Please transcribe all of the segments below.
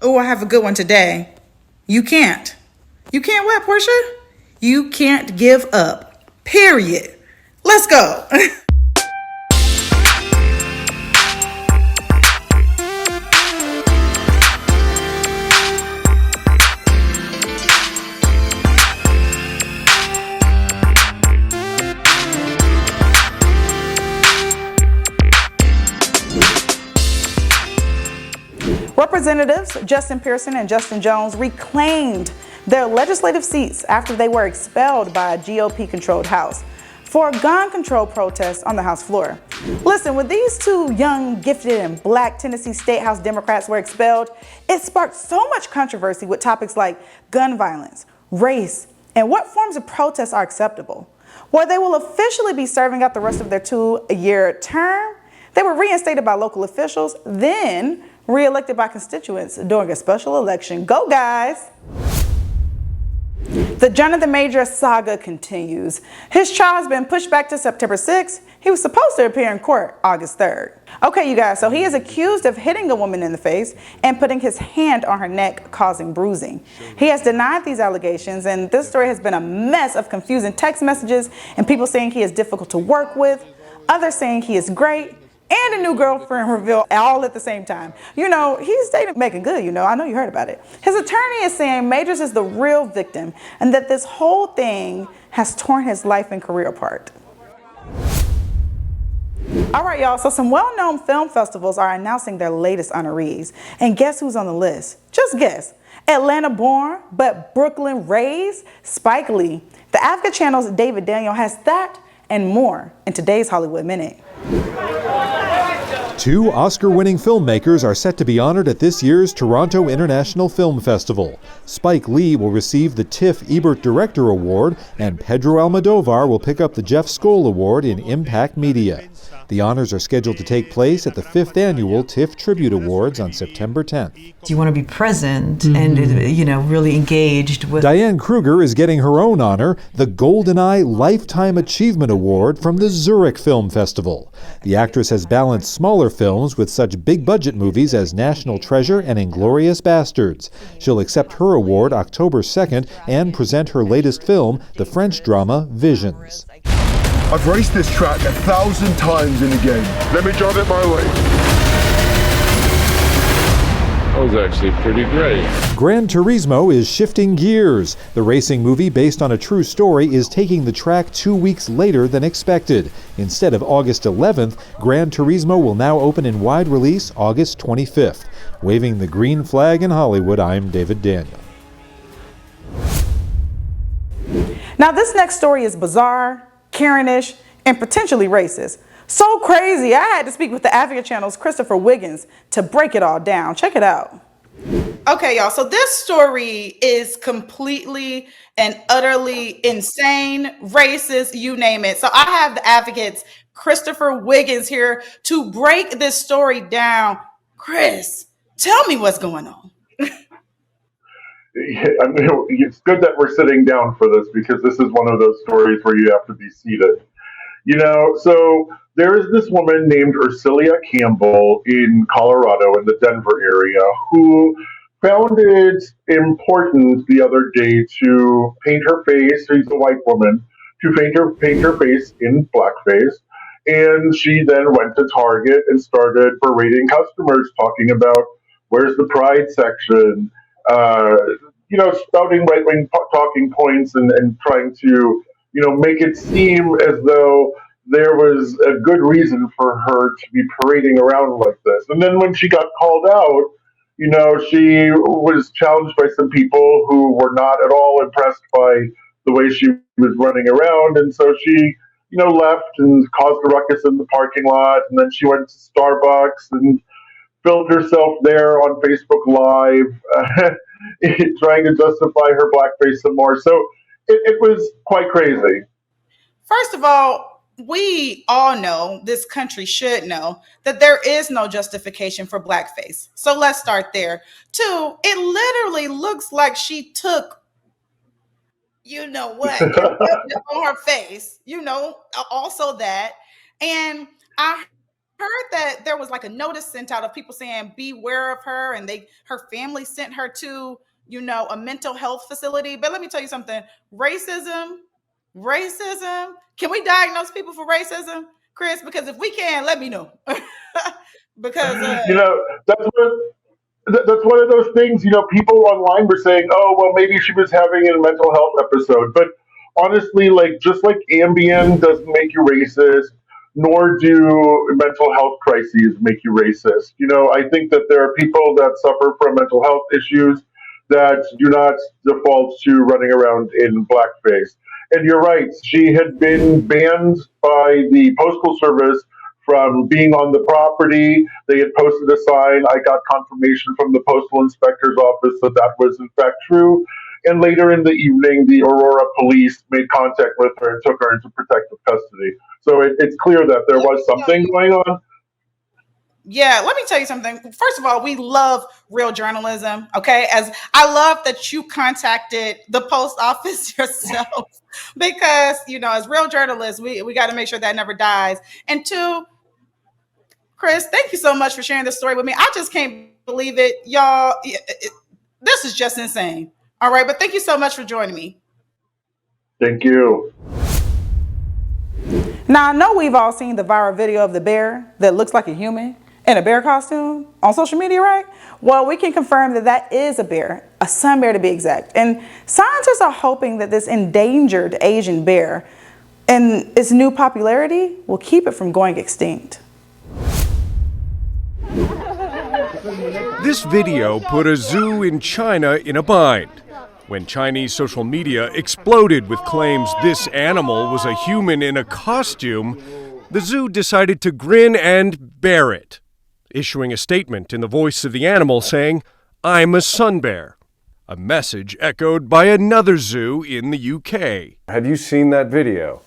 Oh, I have a good one today. You can't. You can't what, Portia? You can't give up. Period. Let's go. Representatives Justin Pearson and Justin Jones reclaimed their legislative seats after they were expelled by a GOP-controlled House for a gun control protest on the House floor. Listen, when these two young, gifted, and black Tennessee State House Democrats were expelled, it sparked so much controversy with topics like gun violence, race, and what forms of protests are acceptable. While they will officially be serving out the rest of their 2-year term, they were reinstated by local officials, then re-elected by constituents during a special election. Go, guys! The Jonathan Major saga continues. His trial has been pushed back to September 6th. He was supposed to appear in court August 3rd. Okay, you guys, so he is accused of hitting a woman in the face and putting his hand on her neck, causing bruising. He has denied these allegations, and this story has been a mess of confusing text messages and people saying he is difficult to work with, others saying he is great, and a new girlfriend revealed all at the same time. You know, he's dating Megan Good, I know you heard about it. His attorney is saying Majors is the real victim and that this whole thing has torn his life and career apart. All right, y'all, so some well-known film festivals are announcing their latest honorees. And guess who's on the list? Just guess. Atlanta-born, but Brooklyn-raised, Spike Lee. The Africa Channel's David Daniel has that and more in today's Hollywood Minute. Two Oscar-winning filmmakers are set to be honored at this year's Toronto International Film Festival. Spike Lee will receive the TIFF Ebert Director Award, and Pedro Almodovar will pick up the Jeff Skoll Award in Impact Media. The honors are scheduled to take place at the 5th Annual TIFF Tribute Awards on September 10th. You want to be present and, really engaged with... Diane Kruger is getting her own honor, the GoldenEye Lifetime Achievement Award from the Zurich Film Festival. The actress has balanced smaller films with such big-budget movies as National Treasure and Inglourious Bastards. She'll accept her award October 2nd and present her latest film, the French drama Visions. I've raced this track 1,000 times in the game. Let me drive it my way. That was actually pretty great. Gran Turismo is shifting gears. The racing movie based on a true story is taking the track 2 weeks later than expected. Instead of August 11th, Gran Turismo will now open in wide release August 25th. Waving the green flag in Hollywood, I'm David Daniel. Now, this next story is bizarre, Karenish, and potentially racist. So crazy, I had to speak with the Africa Channel's Christopher Wiggins to break it all down. Check it out. Okay, y'all, so this story is completely and utterly insane, racist, you name it. So I have the Advocate's Christopher Wiggins here to break this story down. Chris, tell me what's going on. It's good that we're sitting down for this because this is one of those stories where you have to be seated. So there is this woman named Ursilia Campbell in Colorado in the Denver area who found it important the other day to paint her face. She's a white woman, to paint her face in blackface. And she then went to Target and started berating customers, talking about where's the pride section, spouting right-wing talking points and trying to, make it seem as though there was a good reason for her to be parading around like this. And then when she got called out, she was challenged by some people who were not at all impressed by the way she was running around. And so she, left and caused a ruckus in the parking lot. And then she went to Starbucks and filmed herself there on Facebook Live, trying to justify her blackface some more. So it was quite crazy. First of all, we all know, this country should know, that there is no justification for blackface. So let's start there. Two, it literally looks like she took, and on her face, also that. And I heard that there was like a notice sent out of people saying beware of her, and her family sent her to, a mental health facility. But let me tell you something. Racism, can we diagnose people for racism, Chris? Because if we can, let me know. Because You know, that's what that's one of those things, people online were saying, oh, well, maybe she was having a mental health episode. But honestly, like, just like Ambien doesn't make you racist, nor do mental health crises make you racist. I think that there are people that suffer from mental health issues that do not default to running around in blackface. And you're right, she had been banned by the Postal Service from being on the property. They had posted a sign. I got confirmation from the postal inspector's office that that was in fact true. And later in the evening, the Aurora police made contact with her and took her into protective custody. So it's clear that there was something going on. Yeah, let me tell you something. First of all, we love real journalism. Okay, as I love that you contacted the post office yourself, because as real journalists, we got to make sure that never dies. And two, Chris, thank you so much for sharing this story with me. I just can't believe it, y'all. This is just insane. All right, but thank you so much for joining me. Thank you. Now, I know we've all seen the viral video of the bear that looks like a human in a bear costume on social media, right? Well, we can confirm that that is a bear, a sun bear to be exact. And scientists are hoping that this endangered Asian bear and its new popularity will keep it from going extinct. This video put a zoo in China in a bind. When Chinese social media exploded with claims this animal was a human in a costume, the zoo decided to grin and bear it, issuing a statement in the voice of the animal saying, "I'm a sun bear," a message echoed by another zoo in the UK. Have you seen that video?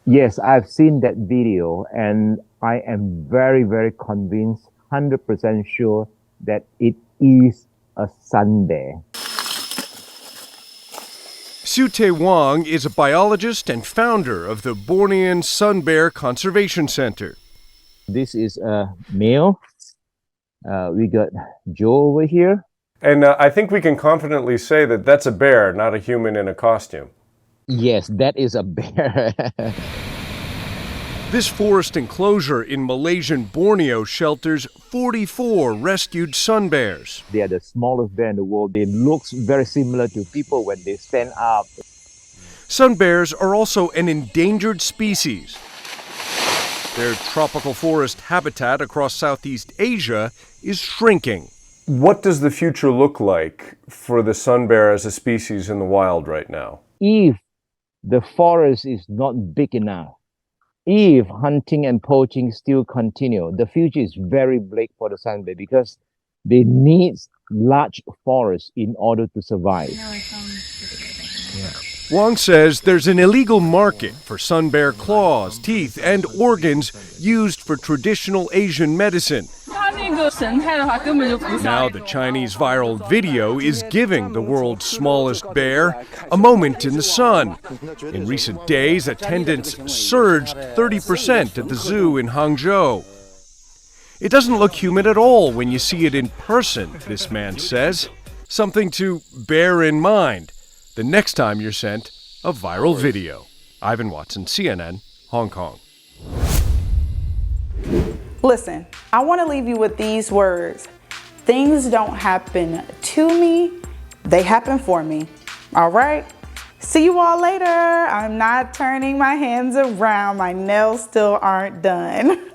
Yes, I've seen that video, and I am very, very convinced, 100% sure that it is a sun bear. Sute Wang is a biologist and founder of the Bornean Sun Bear Conservation Center. This is a male. We got Joe over here. And I think we can confidently say that that's a bear, not a human in a costume. Yes, that is a bear. This forest enclosure in Malaysian Borneo shelters 44 rescued sun bears. They are the smallest bear in the world. They look very similar to people when they stand up. Sun bears are also an endangered species. Their tropical forest habitat across Southeast Asia is shrinking. What does the future look like for the sun bear as a species in the wild right now? If the forest is not big enough, if hunting and poaching still continue, the future is very bleak for the sun bear because they need large forests in order to survive. Wang says there's an illegal market for sun bear claws, teeth, and organs used for traditional Asian medicine. Now the Chinese viral video is giving the world's smallest bear a moment in the sun. In recent days, attendance surged 30% at the zoo in Hangzhou. It doesn't look human at all when you see it in person, this man says. Something to bear in mind the next time you're sent a viral video. Ivan Watson, CNN, Hong Kong. Listen, I want to leave you with these words. Things don't happen to me, they happen for me. All right? See you all later. I'm not turning my hands around. My nails still aren't done.